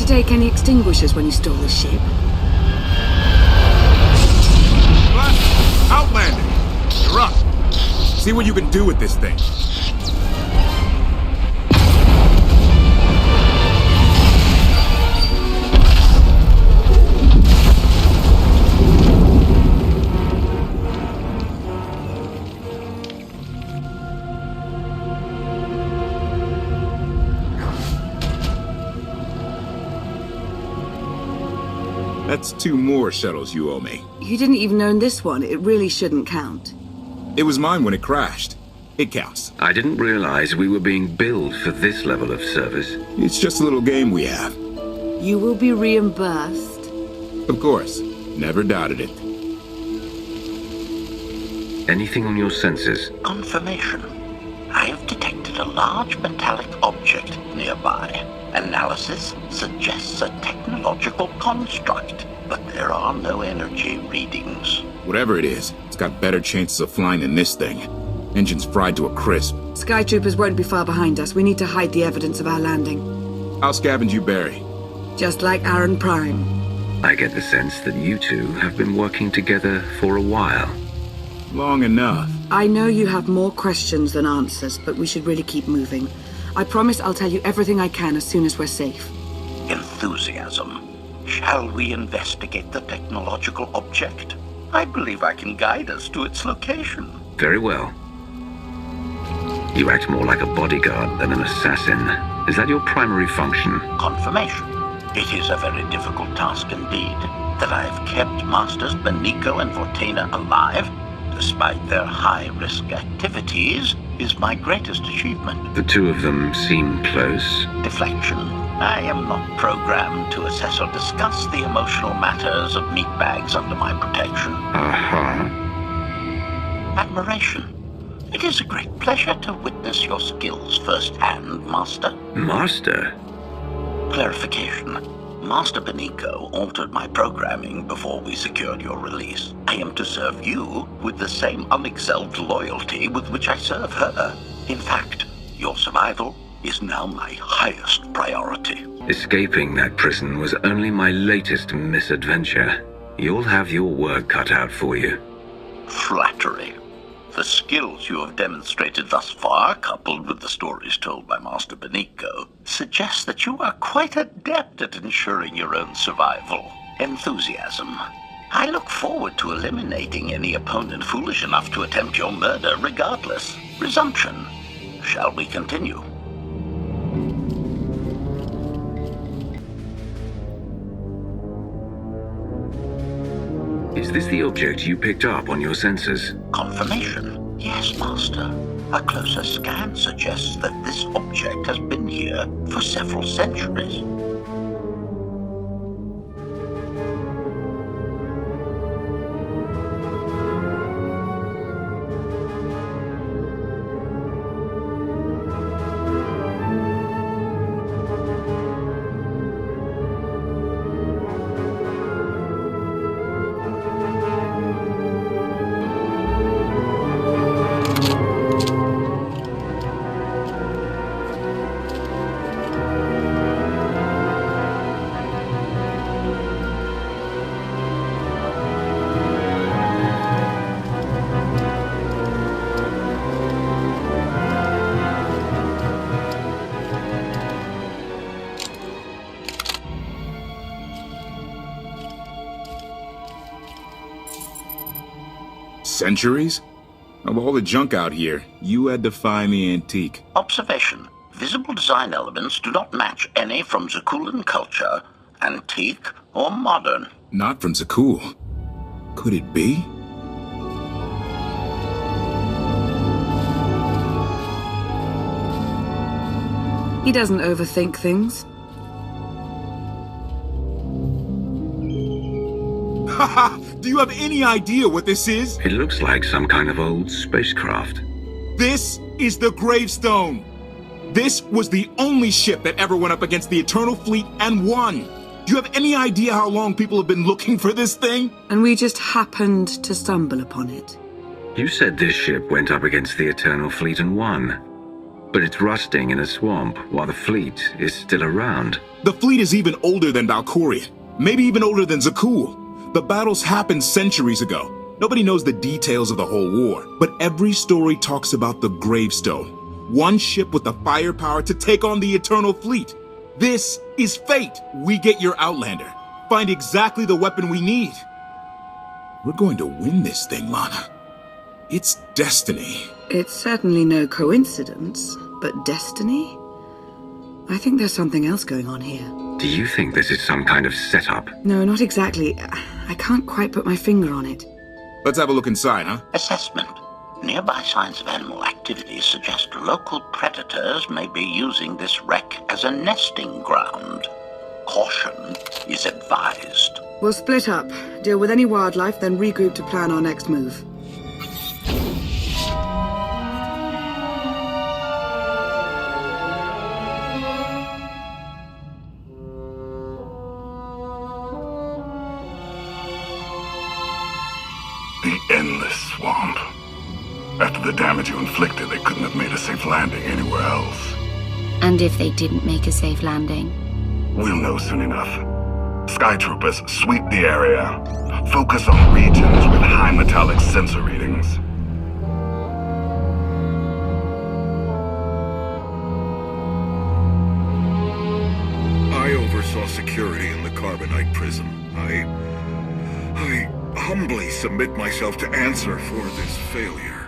to take any extinguishers when you stole the ship? Outlander! You're up. See what you can do with this thing. That's 2 more shuttles you owe me. You didn't even own this one. It really shouldn't count. It was mine when it crashed. It counts. I didn't realize we were being billed for this level of service. It's just a little game we have. You will be reimbursed. Of course. Never doubted it. Anything on your sensors? Confirmation. I have detected a large metallic object nearby. Analysis suggests a technological construct, but there are no energy readings. Whatever it is, it's got better chances of flying than this thing. Engine's fried to a crisp. Sky troopers won't be far behind us. We need to hide the evidence of our landing. I'll scavenge you, Barry. Just like Aaron Prime. I get the sense that you two have been working together for a while. Long enough. I know you have more questions than answers, but we should really keep moving. I promise I'll tell you everything I can as soon as we're safe. Enthusiasm. Shall we investigate the technological object? I believe I can guide us to its location. Very well. You act more like a bodyguard than an assassin. Is that your primary function? Confirmation. It is a very difficult task indeed. That I have kept Masters Beniko and Vortena alive, despite their high-risk activities, is my greatest achievement. The two of them seem close. Deflection. I am not programmed to assess or discuss the emotional matters of meatbags under my protection. Aha. Admiration. It is a great pleasure to witness your skills firsthand, Master. Master? Clarification. Master Beniko altered my programming before we secured your release. I am to serve you with the same unexcelled loyalty with which I serve her. In fact, your survival is now my highest priority. Escaping that prison was only my latest misadventure. You'll have your work cut out for you. Flattery. The skills you have demonstrated thus far, coupled with the stories told by Master Beniko, suggest that you are quite adept at ensuring your own survival. Enthusiasm. I look forward to eliminating any opponent foolish enough to attempt your murder regardless. Resumption. Shall we continue? Is this the object you picked up on your sensors? Confirmation. Yes, Master. A closer scan suggests that this object has been here for several centuries. Centuries? Of all the junk out here, you had to find the antique. Observation. Visible design elements do not match any from Zakuulan culture, antique or modern. Not from Zakuul. Could it be? He doesn't overthink things. Haha! Do you have any idea what this is? It looks like some kind of old spacecraft. This is the Gravestone. This was the only ship that ever went up against the Eternal Fleet and won. Do you have any idea how long people have been looking for this thing? And we just happened to stumble upon it. You said this ship went up against the Eternal Fleet and won. But it's rusting in a swamp while the fleet is still around. The fleet is even older than Valkyrian, maybe even older than Zakuul. The battles happened centuries ago. Nobody knows the details of the whole war, but every story talks about the Gravestone. One ship with the firepower to take on the Eternal Fleet. This is fate. We get your Outlander. Find exactly the weapon we need. We're going to win this thing, Lana. It's destiny. It's certainly no coincidence, but destiny? I think there's something else going on here. Do you think this is some kind of setup? No, not exactly. I can't quite put my finger on it. Let's have a look inside, huh? Assessment. Nearby signs of animal activity suggest local predators may be using this wreck as a nesting ground. Caution is advised. We'll split up, deal with any wildlife, then regroup to plan our next move. The endless swamp. After the damage you inflicted, they couldn't have made a safe landing anywhere else. And if they didn't make a safe landing? We'll know soon enough. Sky Troopers, sweep the area. Focus on regions with high metallic sensor readings. I oversaw security in the Carbonite prison. I humbly submit myself to answer for this failure.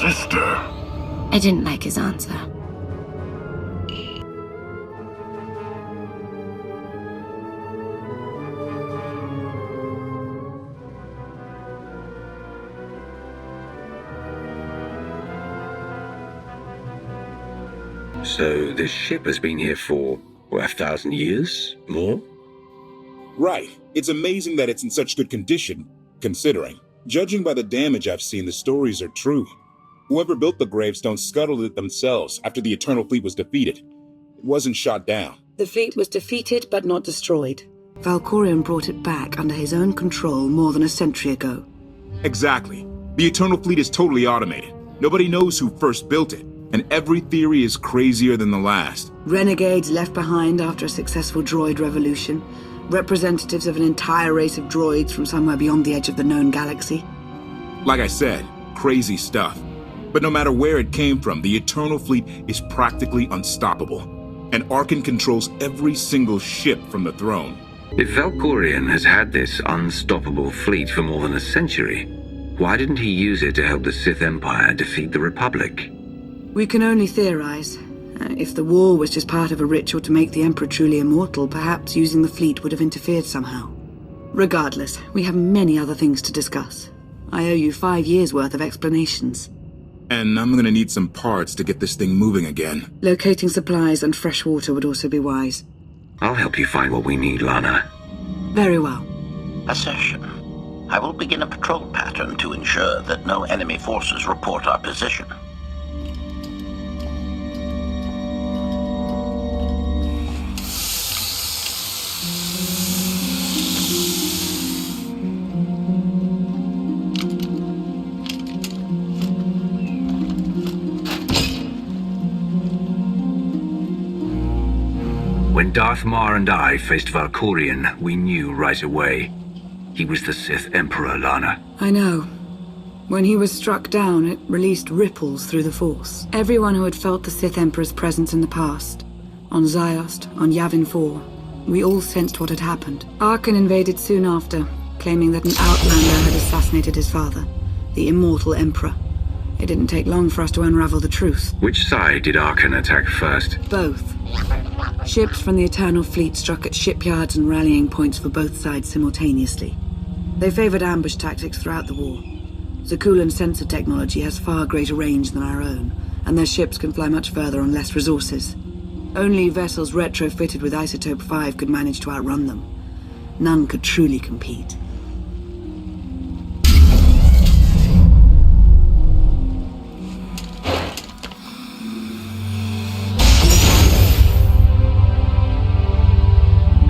Sister. I didn't like his answer. So this ship has been here for, 1,000 years? More? Right. It's amazing that it's in such good condition, considering. Judging by the damage I've seen, the stories are true. Whoever built the Gravestone scuttled it themselves after the Eternal Fleet was defeated. It wasn't shot down. The fleet was defeated but not destroyed. Valkyrian brought it back under his own control more than a century ago. Exactly. The Eternal Fleet is totally automated. Nobody knows who first built it, and every theory is crazier than the last. Renegades left behind after a successful droid revolution. Representatives of an entire race of droids from somewhere beyond the edge of the known galaxy. Like I said, crazy stuff. But no matter where it came from, the Eternal Fleet is practically unstoppable. And Arcann controls every single ship from the throne. If Valkyrian has had this unstoppable fleet for more than a century, why didn't he use it to help the Sith Empire defeat the Republic? We can only theorize. If the war was just part of a ritual to make the Emperor truly immortal, perhaps using the fleet would have interfered somehow. Regardless, we have many other things to discuss. I owe you 5 years' worth of explanations. And I'm gonna need some parts to get this thing moving again. Locating supplies and fresh water would also be wise. I'll help you find what we need, Lana. Very well. Assertion. I will begin a patrol pattern to ensure that no enemy forces report our position. When Darth Mar and I faced Valkyrian, we knew right away. He was the Sith Emperor, Lana. I know. When he was struck down, it released ripples through the Force. Everyone who had felt the Sith Emperor's presence in the past, on Ziost, on Yavin 4, we all sensed what had happened. Arcann invaded soon after, claiming that an Outlander had assassinated his father, the immortal Emperor. It didn't take long for us to unravel the truth. Which side did Arcann attack first? Both. Ships from the Eternal Fleet struck at shipyards and rallying points for both sides simultaneously. They favored ambush tactics throughout the war. Zakuul sensor technology has far greater range than our own, and their ships can fly much further on less resources. Only vessels retrofitted with Isotope 5 could manage to outrun them. None could truly compete.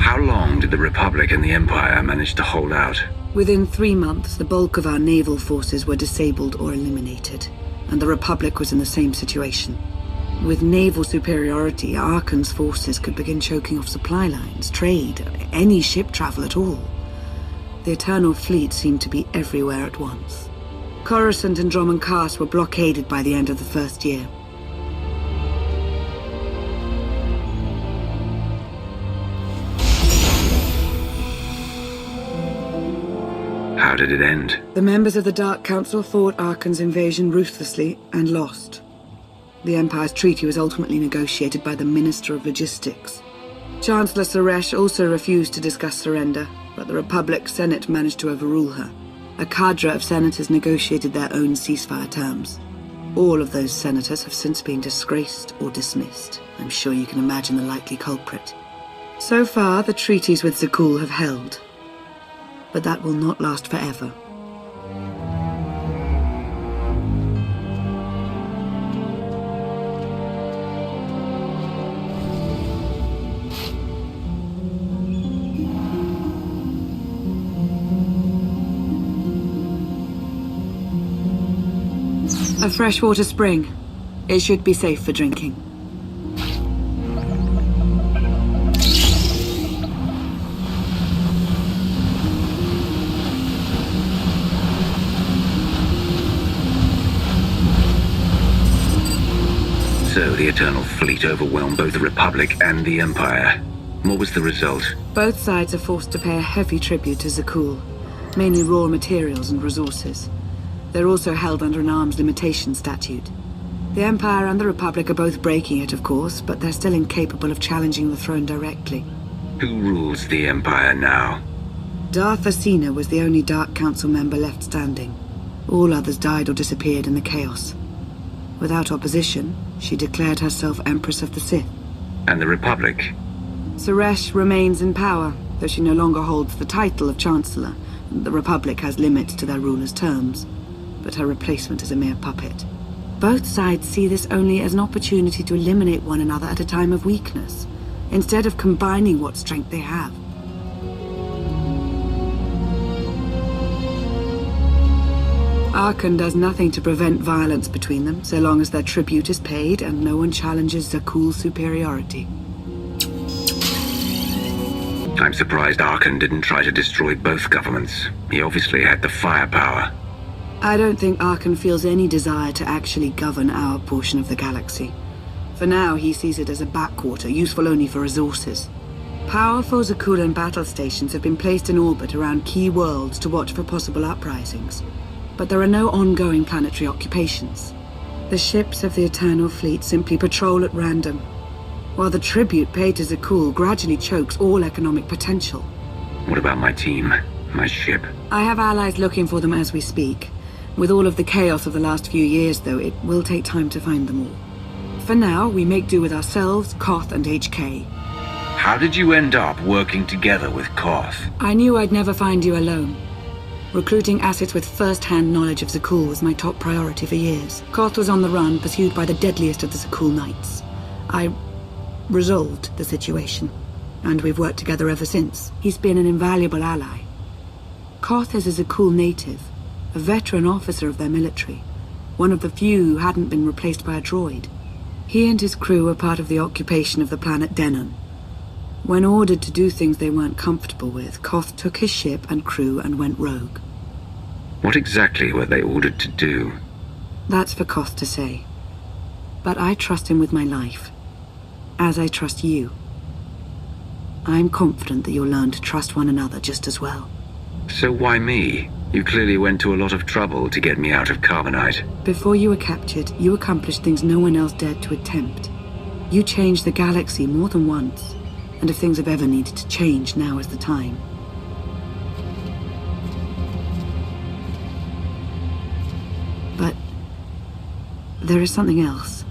How long did the Republic and the Empire manage to hold out? Within 3 months, the bulk of our naval forces were disabled or eliminated, and the Republic was in the same situation. With naval superiority, Arcann's forces could begin choking off supply lines, trade, any ship travel at all. The Eternal Fleet seemed to be everywhere at once. Coruscant and Dromund Kaas were blockaded by the end of the first year. How did it end? The members of the Dark Council fought Arcann's invasion ruthlessly and lost. The Empire's treaty was ultimately negotiated by the Minister of Logistics. Chancellor Suresh also refused to discuss surrender, but the Republic Senate managed to overrule her. A cadre of senators negotiated their own ceasefire terms. All of those senators have since been disgraced or dismissed. I'm sure you can imagine the likely culprit. So far, the treaties with Zakuul have held. But that will not last forever. A freshwater spring. It should be safe for drinking. So the Eternal Fleet overwhelmed both the Republic and the Empire. What was the result? Both sides are forced to pay a heavy tribute to Zakuul, mainly raw materials and resources. They're also held under an arms limitation statute. The Empire and the Republic are both breaking it, of course, but they're still incapable of challenging the throne directly. Who rules the Empire now? Darth Asina was the only Dark Council member left standing. All others died or disappeared in the chaos. Without opposition, she declared herself Empress of the Sith. And the Republic? Suresh remains in power, though she no longer holds the title of Chancellor. The Republic has limits to their ruler's terms, but her replacement is a mere puppet. Both sides see this only as an opportunity to eliminate one another at a time of weakness, instead of combining what strength they have. Arcann does nothing to prevent violence between them, so long as their tribute is paid and no one challenges Zakuul's superiority. I'm surprised Arcann didn't try to destroy both governments. He obviously had the firepower. I don't think Arcann feels any desire to actually govern our portion of the galaxy. For now, he sees it as a backwater, useful only for resources. Powerful Zakuulan battle stations have been placed in orbit around key worlds to watch for possible uprisings. But there are no ongoing planetary occupations. The ships of the Eternal Fleet simply patrol at random, while the tribute paid to Zakuul gradually chokes all economic potential. What about my team? My ship? I have allies looking for them as we speak. With all of the chaos of the last few years, though, it will take time to find them all. For now, we make do with ourselves, Koth, and HK. How did you end up working together with Koth? I knew I'd never find you alone. Recruiting assets with first-hand knowledge of Zakuul was my top priority for years. Koth was on the run, pursued by the deadliest of the Zakuul Knights. I resolved the situation, and we've worked together ever since. He's been an invaluable ally. Koth is a Zakuul native, a veteran officer of their military, one of the few who hadn't been replaced by a droid. He and his crew were part of the occupation of the planet Denon. When ordered to do things they weren't comfortable with, Koth took his ship and crew and went rogue. What exactly were they ordered to do? That's for Koth to say. But I trust him with my life, as I trust you. I'm confident that you'll learn to trust one another just as well. So why me? You clearly went to a lot of trouble to get me out of Carbonite. Before you were captured, you accomplished things no one else dared to attempt. You changed the galaxy more than once. And if things have ever needed to change, now is the time. But there is something else.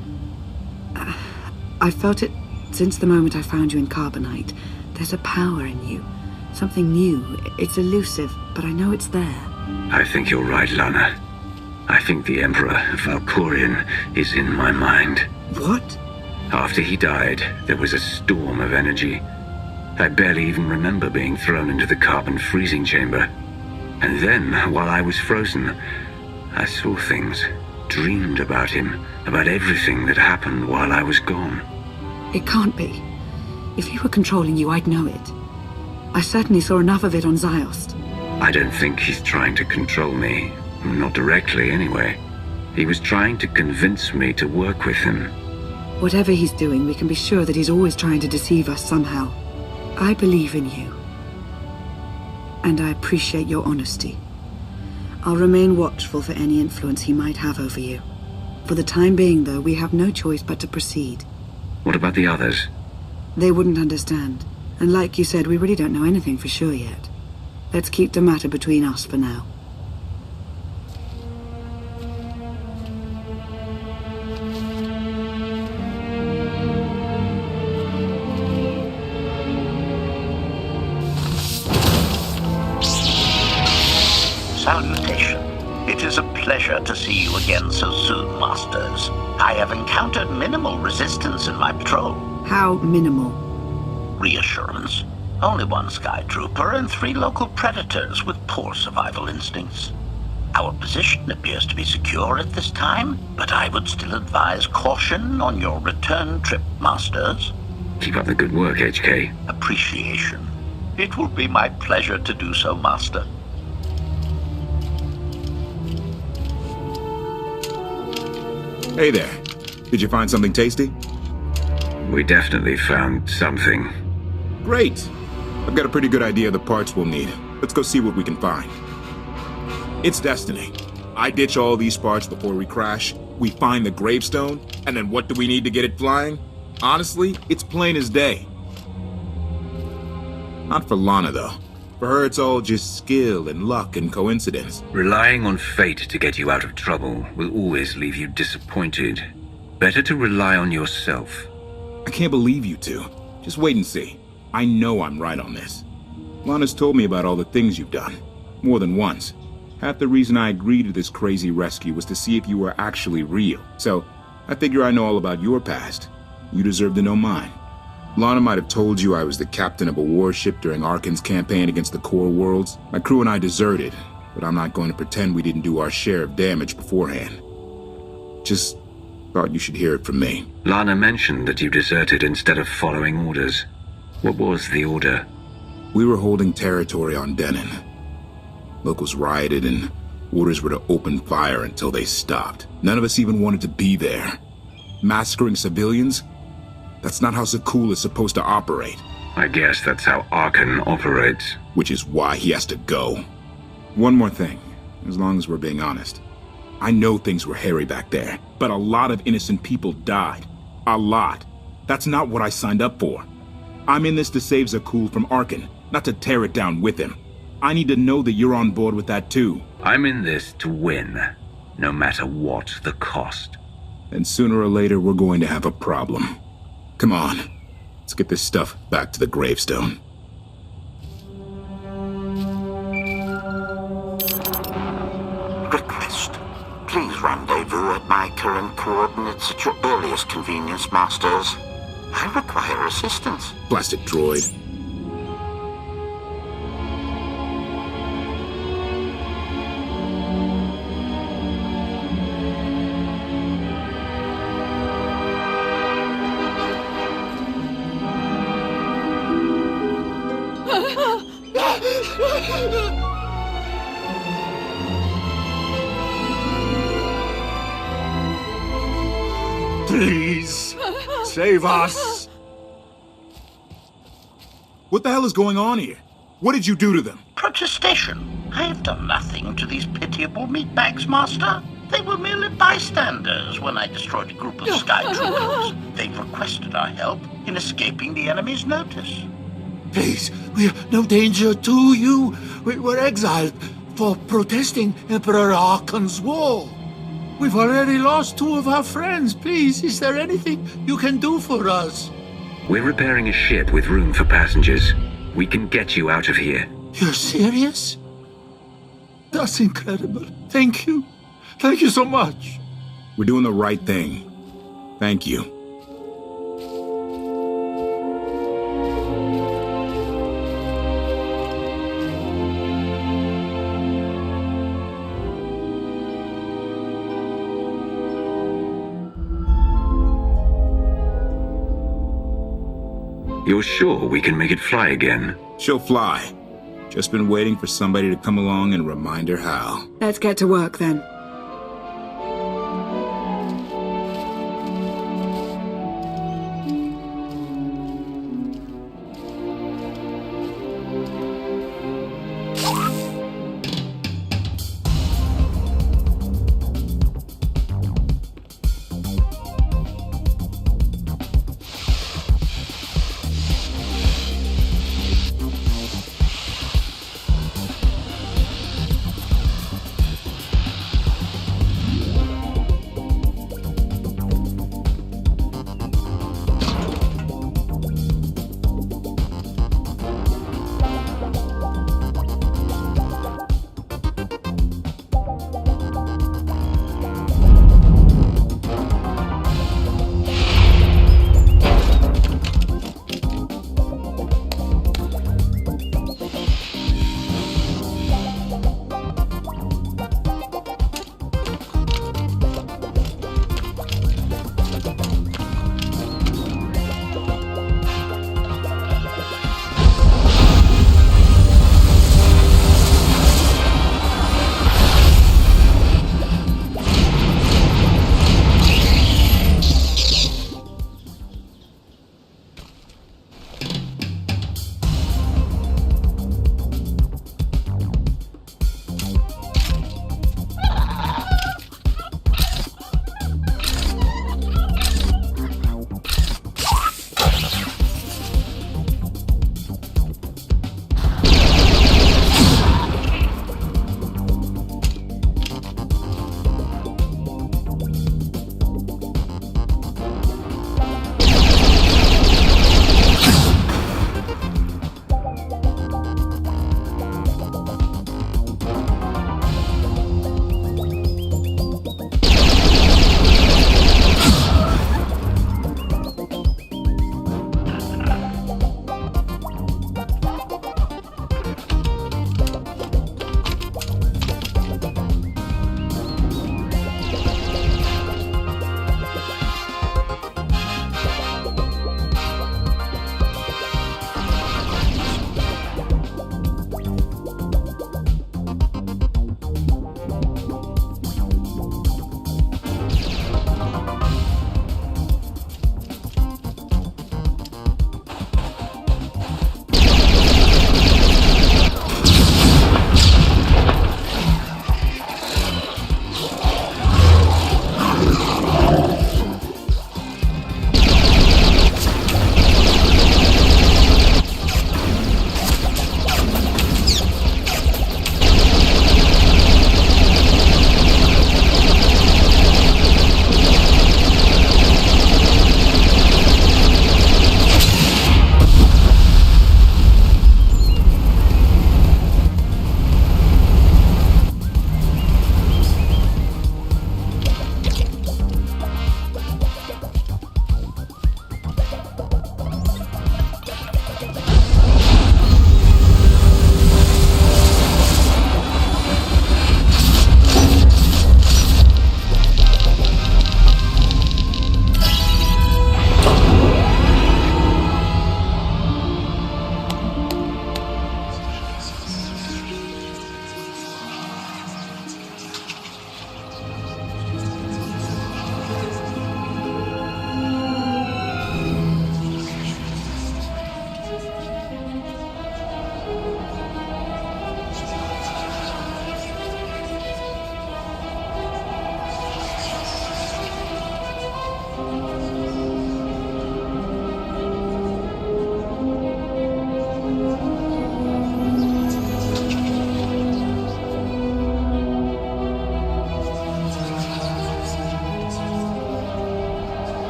I felt it since the moment I found you in Carbonite. There's a power in you. Something new. It's elusive, but I know it's there. I think you're right, Lana. I think the Emperor Valkorion is in my mind. What? After he died, there was a storm of energy. I barely even remember being thrown into the carbon freezing chamber. And then, while I was frozen, I saw things, dreamed about him, about everything that happened while I was gone. It can't be. If he were controlling you, I'd know it. I certainly saw enough of it on Ziost. I don't think he's trying to control me. Not directly, anyway. He was trying to convince me to work with him. Whatever he's doing, we can be sure that he's always trying to deceive us somehow. I believe in you. And I appreciate your honesty. I'll remain watchful for any influence he might have over you. For the time being, though, we have no choice but to proceed. What about the others? They wouldn't understand. And like you said, we really don't know anything for sure yet. Let's keep the matter between us for now. Salutation. It is a pleasure to see you again so soon, Masters. I have encountered minimal resistance in my patrol. How minimal? Reassurance. Only one Sky Trooper and 3 local predators with poor survival instincts. Our position appears to be secure at this time, but I would still advise caution on your return trip, Masters. Keep up the good work, HK. Appreciation. It will be my pleasure to do so, Master. Hey there. Did you find something tasty? We definitely found something. Great. I've got a pretty good idea of the parts we'll need. Let's go see what we can find. It's destiny. I ditch all these parts before we crash. We find the Gravestone, and then what do we need to get it flying? Honestly, it's plain as day. Not for Lana, though. For her, it's all just skill and luck and coincidence. Relying on fate to get you out of trouble will always leave you disappointed. Better to rely on yourself. I can't believe you two. Just wait and see. I know I'm right on this. Lana's told me about all the things you've done. More than once. Half the reason I agreed to this crazy rescue was to see if you were actually real. So, I figure I know all about your past. You deserve to know mine. Lana might have told you I was the captain of a warship during Arcann's campaign against the core worlds. My crew and I deserted, but I'm not going to pretend we didn't do our share of damage beforehand. Just thought you should hear it from me. Lana mentioned that you deserted instead of following orders. What was the order? We were holding territory on Denon. Locals rioted and orders were to open fire until they stopped. None of us even wanted to be there. Massacring civilians? That's not how Zakuul is supposed to operate. I guess that's how Arcann operates. Which is why he has to go. One more thing, as long as we're being honest. I know things were hairy back there, but a lot of innocent people died. A lot. That's not what I signed up for. I'm in this to save Zakuul from Arcann, not to tear it down with him. I need to know that you're on board with that too. I'm in this to win, no matter what the cost. And sooner or later we're going to have a problem. Come on, let's get this stuff back to the Gravestone. Request. Please rendezvous at my current coordinates at your earliest convenience, Masters. I require assistance. Blasted droid. Please, save us. What the hell is going on here? What did you do to them? Protestation. I have done nothing to these pitiable meatbags, Master. They were merely bystanders when I destroyed a group of Sky Troopers. They requested our help in escaping the enemy's notice. Please, we are no danger to you. We were exiled for protesting Emperor Arcann's war. We've already lost 2 of our friends. Please, is there anything you can do for us? We're repairing a ship with room for passengers. We can get you out of here. You're serious? That's incredible. Thank you. Thank you so much. We're doing the right thing. Thank you. You're sure we can make it fly again? She'll fly. Just been waiting for somebody to come along and remind her how. Let's get to work then.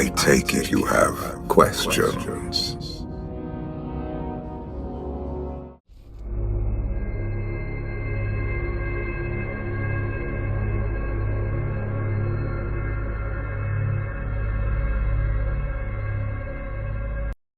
I take it you have questions.